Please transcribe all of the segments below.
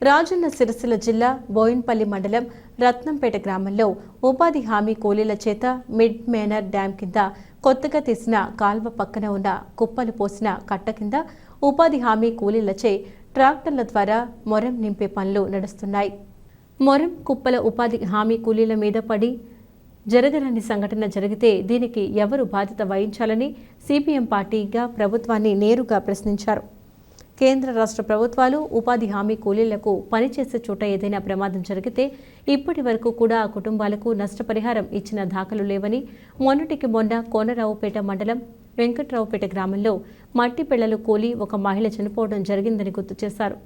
రాజన్న సిరిసిల్ల జిల్లా బోయిన్పల్లి మండలం రత్నంపేట గ్రామంలో ఉపాధి హామీ కూలీల చేత మిడ్ మేనర్ డ్యాం కింద కొత్తగా తీసిన కాల్వ పక్కన ఉన్న కుప్పలు పోసిన కట్ట కింద ఉపాధి హామీ కూలీలచే ట్రాక్టర్ల ద్వారా మొరం నింపే పనులు నడుస్తున్నాయి. మొరం కుప్పల ఉపాధి హామీ కూలీల మీద పడి జరగరాని సంఘటన జరిగితే దీనికి ఎవరు బాధ్యత వహించాలని సిపిఎం పార్టీగా ప్రభుత్వాన్ని నేరుగా ప్రశ్నించారు. కేంద్ర రాష్ట్ర ప్రభుత్వాలు ఉపాధి హామీ కూలీలకు పనిచేసే చోట ఏదైనా ప్రమాదం జరిగితే ఇప్పటి వరకు కూడా ఆ కుటుంబాలకు నష్టపరిహారం ఇచ్చిన దాఖలు లేవని, మొన్నటికి మొన్న కోనరావుపేట మండలం వెంకట్రావుపేట గ్రామంలో మట్టి పిళ్లలు కూలి ఒక మహిళ చనిపోవడం జరిగిందని గుర్తు చేశారు.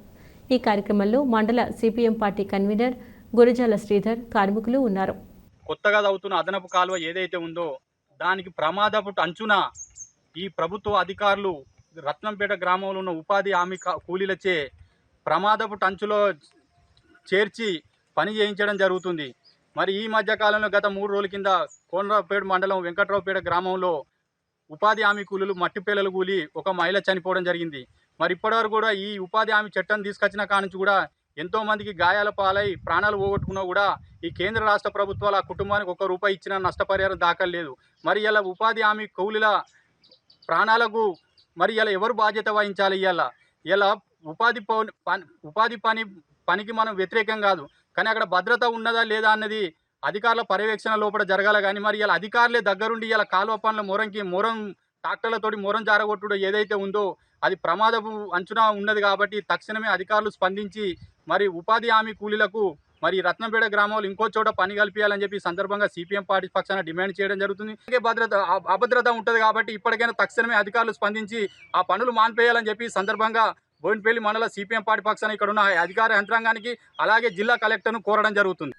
ఈ కార్యక్రమంలో మండల CPM party convener Gurajala Sridhar, కార్మికులు ఉన్నారు. కొత్తగా అవుతున్న అదనపు కాలువ ఏదైతే ఉందో దానికి ప్రమాదపు అంచున ఈ ప్రభుత్వ అధికారులు రత్నంపేట గ్రామంలో ఉన్న ఉపాధి హామీ కూలీలచే ప్రమాదపు అంచులో చేర్చి పని చేయించడం జరుగుతుంది. మరి ఈ మధ్యకాలంలో గత 3 రోజుల కింద కోనరావుపేట మండలం వెంకట్రావుపేట గ్రామంలో ఉపాధి హామీ కూలీలు మట్టి పిల్లలు కూలి ఒక మహిళ చనిపోవడం జరిగింది. మరి ఇప్పటివరకు కూడా ఈ ఉపాధి హామీ చట్టం తీసుకొచ్చిన కాడ నుంచి కూడా ఎంతో మందికి గాయాల పాలై ప్రాణాలు పోగొట్టుకున్నా కూడా ఈ కేంద్ర రాష్ట్ర ప్రభుత్వాల ఆ కుటుంబానికి ₹1 ఇచ్చిన నష్టపరిహారం దాఖలు లేదు. మరి ఇలా ఉపాధి హామీ కూలీల ప్రాణాలకు మరి ఇలా ఎవరు బాధ్యత వహించాలి? ఇలా ఉపాధి పనికి మనం వ్యతిరేకం కాదు, కానీ అక్కడ భద్రత ఉన్నదా లేదా అన్నది అధికారుల పర్యవేక్షణ లోపల జరగాలి. కానీ మరి ఇలా అధికారులే దగ్గరుండి ఇలా కాలువ పనుల మొరం ట్రాక్టర్లతోటి మొరం జారగొట్టుడు ఏదైతే ఉందో అది ప్రమాదపు అంచున ఉన్నది. కాబట్టి తక్షణమే అధికారులు స్పందించి మరి ఉపాధి హామీ కూలీలకు మరి రత్నంపేట గ్రామంలో ఇంకో చోట పని కల్పించాలని చెప్పి సందర్భంగా సిపిఎం పార్టీ పక్షాన డిమాండ్ చేయడం జరుగుతుంది. అభద్రత ఉంటుంది కాబట్టి ఇప్పటికైనా తక్షణమే అధికారులు స్పందించి ఆ పనులు మాన్పేయాలని చెప్పి సందర్భంగా బోయిన్పల్లి మండల సిపిఎం పార్టీ పక్షాన ఇక్కడ ఉన్న అధికార యంత్రాంగానికి అలాగే జిల్లా కలెక్టర్ను కోరడం జరుగుతుంది.